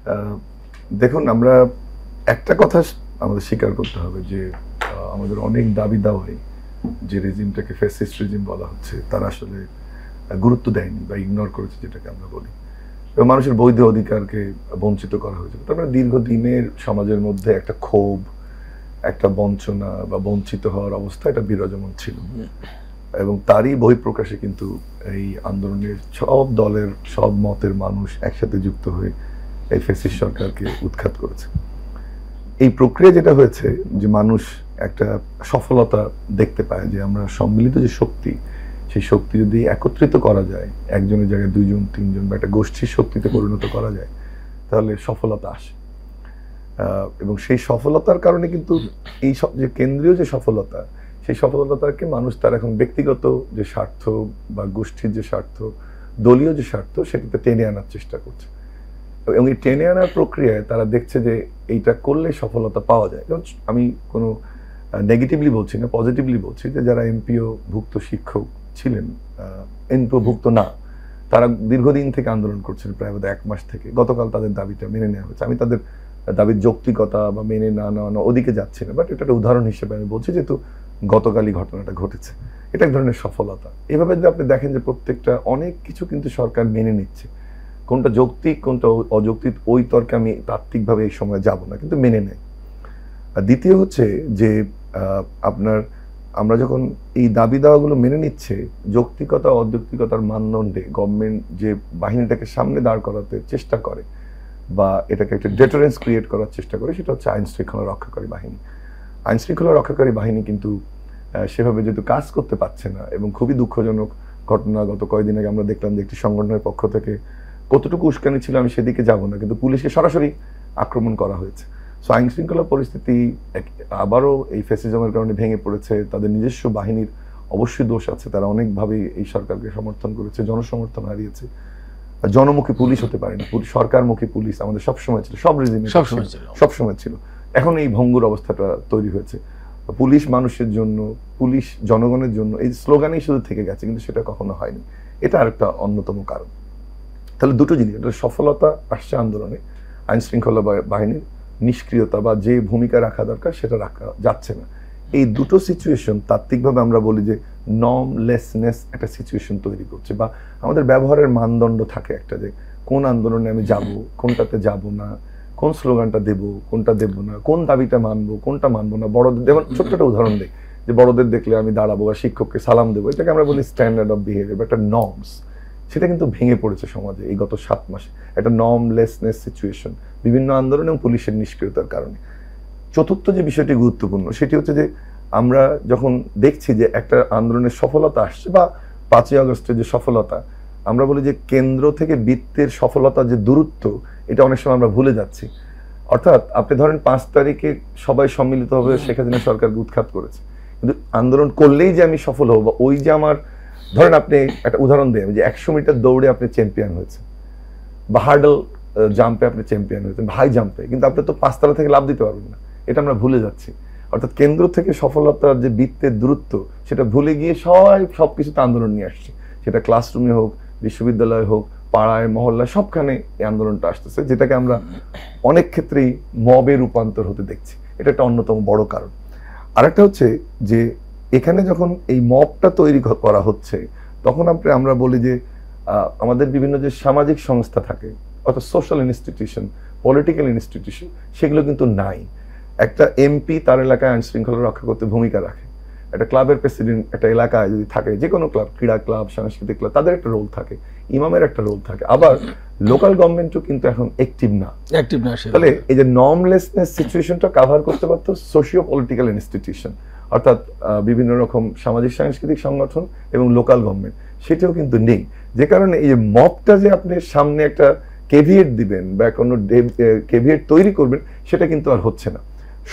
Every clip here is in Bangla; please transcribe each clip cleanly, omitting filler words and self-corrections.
আহ, দেখুন, আমরা একটা কথা আমাদের স্বীকার করতে হবে যে আমাদের অনেক দাবি দাওয়াই যে রেজিমটাকে ফ্যাসিস্ট রেজিম বলা হচ্ছে তারা আসলে গুরুত্ব দেয়নি বা ইগনোর করেছে, যেটাকে আমরা বলি, এবং মানুষের বৈধ অধিকারকে বঞ্চিত করা হয়েছে। তারপরে দীর্ঘদিনের সমাজের মধ্যে একটা ক্ষোভ, একটা বঞ্চনা বা বঞ্চিত হওয়ার অবস্থা এটা বিরাজমান ছিল, এবং তারই বহিঃপ্রকাশে কিন্তু এই আন্দোলনের সব দলের সব মতের মানুষ একসাথে যুক্ত হয়ে এই ফ্যাসিস্ট সরকারকে উৎখাত করেছে। এই প্রক্রিয়া যেটা হয়েছে যে মানুষ একটা সফলতা দেখতে পায় যে আমরা সম্মিলিত যে শক্তি, সেই শক্তি যদি একত্রিত করা যায়, একজনের জায়গায় দুইজন তিনজন বা একটা গোষ্ঠীর শক্তিতে পরিণত করা যায়, তাহলে সফলতা আসে। এবং সেই সফলতার কারণে কিন্তু এই যে কেন্দ্রীয় যে সফলতা, সেই সফলতাকে মানুষ তার এখন ব্যক্তিগত যে স্বার্থ বা গোষ্ঠীর যে স্বার্থ, দলীয় যে স্বার্থ, সেটাতে টেনে আনার চেষ্টা করছে। এবং এই টেনে আনার প্রক্রিয়ায় তারা দেখছে যে এইটা করলে সফলতা পাওয়া যায়। যেমন আমি কোনো নেগেটিভলি বলছি না, পজিটিভলি বলছি যে যারা এমপিও ভুক্ত শিক্ষক ছিলেন, এমপিও ভুক্ত না, তারা দীর্ঘদিন থেকে আন্দোলন করছেন, প্রায় 1 মাস থেকে। গতকাল তাদের দাবিটা মেনে নেওয়া হয়েছে। আমি তাদের দাবির যৌক্তিকতা বা মেনে না নেওয়া ওদিকে যাচ্ছি না, বাট এটা একটা উদাহরণ হিসেবে আমি বলছি, যেহেতু গতকালই ঘটনাটা ঘটেছে। এটা এক ধরনের সফলতা। এভাবে যদি আপনি দেখেন যে প্রত্যেকটা অনেক কিছু কিন্তু সরকার মেনে নিচ্ছে, কোনটা যৌক্তিক কোনটা অযৌক্তিক ওই তর্কে আমি তাত্ত্বিকভাবে এই সময় যাব না, কিন্তু মেনে নেয়। আর দ্বিতীয় হচ্ছে যে আপনার আমরা যখন এই দাবি দাওয়াগুলো মেনে নিচ্ছে, যৌক্তিকতা অযৌক্তিকতার মানদণ্ডে গভর্নমেন্ট যে বাহিনীটাকে সামনে দাঁড় করাতে চেষ্টা করে বা এটাকে একটা ডেটারেন্স ক্রিয়েট করার চেষ্টা করে, সেটা হচ্ছে আইন শৃঙ্খলা রক্ষাকারী বাহিনী। আইন শৃঙ্খলা রক্ষাকারী বাহিনী কিন্তু সেভাবে যেহেতু কাজ করতে পারছে না, এবং খুবই দুঃখজনক ঘটনা, গত কয়েকদিন আগে আমরা দেখলাম যে একটি সংগঠনের পক্ষ থেকে কতটুকু উস্কানি ছিল আমি সেদিকে যাব না, কিন্তু পুলিশকে সরাসরি আক্রমণ করা হয়েছে। সো আইন শৃঙ্খলা পরিস্থিতি আবারও এই ফ্যাসিজমের কারণে ভেঙে পড়েছে। তাদের নিজস্ব বাহিনীর অবশ্যই দোষ আছে, তারা অনেকভাবেই এই সরকারকে সমর্থন করেছে, জনসমর্থন হারিয়েছে। জনমুখী পুলিশ হতে পারে না, সরকারমুখী পুলিশ আমাদের সবসময় ছিল, সব রেজিমে সবসময় ছিল। এখন এই ভঙ্গুর অবস্থাটা তৈরি হয়েছে। পুলিশ মানুষের জন্য, পুলিশ জনগণের জন্য, এই স্লোগানেই শুধু থেকে গেছে, কিন্তু সেটা কখনো হয়নি। এটা আরেকটা অন্যতম কারণ। তাহলে দুটো জিনিস, এটা সফলতা আসছে আন্দোলনে, আইন শৃঙ্খলা বাহিনীর নিষ্ক্রিয়তা বা যে ভূমিকা রাখা দরকার সেটা রাখা যাচ্ছে না। এই দুটো সিচুয়েশন তাত্ত্বিকভাবে আমরা বলি যে নর্মলেসনেস একটা সিচুয়েশন তৈরি করছে, বা আমাদের ব্যবহারের মানদণ্ড থাকে একটা, যে কোন আন্দোলনে আমি যাব, কোনটাতে যাব না, কোন স্লোগানটা দেব, কোনটা দেব না, কোন দাবিটা মানবো, কোনটা মানবো না। বড়দের, যেমন ছোট্ট একটা উদাহরণ দেই, যে বড়দের দেখলে আমি দাঁড়াবো বা শিক্ষককে সালাম দেবো, এটাকে আমরা বলি স্ট্যান্ডার্ড অফ বিহেভিয়ার বা একটা নর্মস। সেটা কিন্তু ভেঙে পড়েছে সমাজে এই গত 7 মাসে, একটা নর্মলেসনেস সিচুয়েশন, বিভিন্ন আন্দোলন এবং পুলিশের নিষ্ক্রিয়তার কারণে। চতুর্থ যে বিষয়টি গুরুত্বপূর্ণ সেটি হচ্ছে যে আমরা যখন দেখছি যে একটা আন্দোলনের সফলতা আসছে, বা 5ই আগস্টের যে সফলতা, আমরা বলি যে কেন্দ্র থেকে বৃত্তের সফলতা যে দূরত্ব, এটা অনেক সময় আমরা ভুলে যাচ্ছি। অর্থাৎ আপনি ধরেন 5 তারিখে সবাই সম্মিলিতভাবে শেখ হাসিনা সরকারকে উৎখাত করেছে, কিন্তু আন্দোলন করলেই যে আমি সফল হব, বা ওই যে আমার, ধরেন আপনি একটা উদাহরণ দেন যে 100 মিটার দৌড়ে আপনি চ্যাম্পিয়ন হয়েছে, বা হার্ডল জাম্পে আপনি চ্যাম্পিয়ন হয়েছেন, হাই জাম্পে, কিন্তু আপনি তো 5 তলা থেকে লাফ দিতে পারবেন না। এটা আমরা ভুলে যাচ্ছি। অর্থাৎ কেন্দ্র থেকে সফলতার যে বৃত্তের দূরত্ব, সেটা ভুলে গিয়ে সবকিছুতে আন্দোলন নিয়ে আসছে। সেটা ক্লাসরুমে হোক, বিশ্ববিদ্যালয়ে হোক, পাড়ায় মহল্লায়, সবখানে এই আন্দোলনটা আসতেছে, যেটাকে আমরা অনেক ক্ষেত্রেই মবে রূপান্তর হতে দেখছি। এটা একটা অন্যতম বড় কারণ। আরেকটা হচ্ছে যে এখানে যখন এই মবটা তৈরি করা হচ্ছে, তখন আমরা বলি যে আমাদের বিভিন্ন যে সামাজিক সংস্থা থাকে, অর্থাৎ সোশ্যাল ইনস্টিটিউশন, পলিটিক্যাল ইনস্টিটিউশন, সেগুলো কিন্তু নাই। একটা এমপি তার এলাকায় আইন শৃঙ্খলা রক্ষা করতে ভূমিকা রাখে। একটা ক্লাবের প্রেসিডেন্ট একটা এলাকায় যদি থাকে, যে কোনো ক্লাব, ক্রীড়া ক্লাব, সাংস্কৃতিক ক্লাব, তাদের একটা রোল থাকে, ইমামের একটা রোল থাকে। আবার লোকাল গভর্নমেন্টও কিন্তু এখন অ্যাক্টিভ না। তাহলে এই যে নর্মলেসনেস সিচুয়েশনটা কভার করতে পারতো সোশিও পলিটিক্যাল ইনস্টিটিউশন, অর্থাৎ বিভিন্ন রকম সামাজিক সাংস্কৃতিক সংগঠন এবং লোকাল গভর্নমেন্ট, সেটাও কিন্তু নেই। যে কারণে এই যে মবটা যে আপনি সামনে একটা কেভিয়েট দিবেন বা কোনো কেভিয়েট তৈরি করবেন, সেটা কিন্তু আর হচ্ছে না।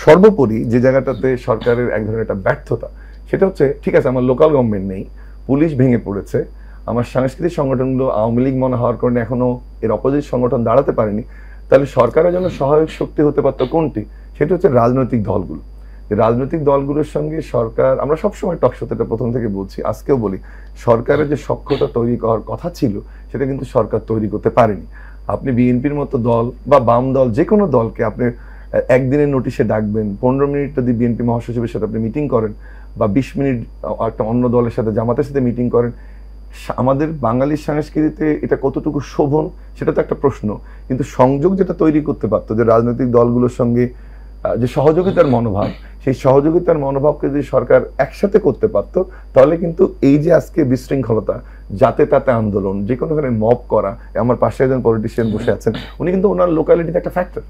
সর্বোপরি যে জায়গাটাতে সরকারের এক ধরনের একটা ব্যর্থতা, সেটা হচ্ছে, ঠিক আছে আমার লোকাল গভর্নমেন্ট নেই, পুলিশ ভেঙে পড়েছে, আমার সাংস্কৃতিক সংগঠনগুলো আওয়ামী লীগ মনে হওয়ার কারণে এখনো এর অপোজিট সংগঠন দাঁড়াতে পারেনি, তাহলে সরকারের জন্য সহায়ক শক্তি হতে পারতো কোনটি? সেটা হচ্ছে রাজনৈতিক দলগুলো। রাজনৈতিক দলগুলোর সঙ্গে সরকার, আমরা সবসময় টকশোতে এটা প্রথম থেকে বলছি, আজকেও বলি, সরকারের যে সখ্যতা তৈরি করার কথা ছিল, সেটা কিন্তু সরকার তৈরি করতে পারেনি। আপনি বিএনপির মতো দল বা বাম দল যে কোনো দলকে আপনি একদিনের নোটিশে ডাকবেন, 15 মিনিট যদি বিএনপি মহাসচিবের সাথে আপনি মিটিং করেন বা 20 মিনিট একটা অন্য দলের সাথে জামাতের সাথে মিটিং করেন, আমাদের বাঙালির সংস্কৃতিতে এটা কতটুকু শোভন সেটা তো একটা প্রশ্ন। কিন্তু সংযোগ যেটা তৈরি করতে পারতো, যে রাজনৈতিক দলগুলোর সঙ্গে যে সহযোগিতার মনোভাব, সেই সহযোগিতার মনোভাবকে যদি সরকার একসাথে করতে পারতো, তাহলে কিন্তু এই যে আজকে বিশৃঙ্খলতা, যাতে তাতে আন্দোলন, যে কোনো ধরনের মব করা, আমার পাশে একজন পলিটিশিয়ান বসে আছেন, উনি কিন্তু ওনার লোকালিটিতে একটা ফ্যাক্টর,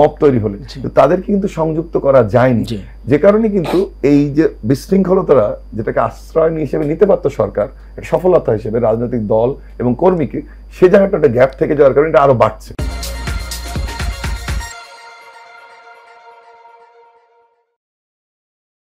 মব তৈরি হলে তাদেরকে কিন্তু সংযুক্ত করা যায়নি, যে কারণে কিন্তু এই যে বিশৃঙ্খলতারা যেটাকে আশ্রয় হিসেবে নিতে পারতো সরকার সফলতা হিসেবে রাজনৈতিক দল এবং কর্মীকে, সে জায়গাটা একটা গ্যাপ থেকে যাওয়ার কারণে এটা আরো বাড়ছে।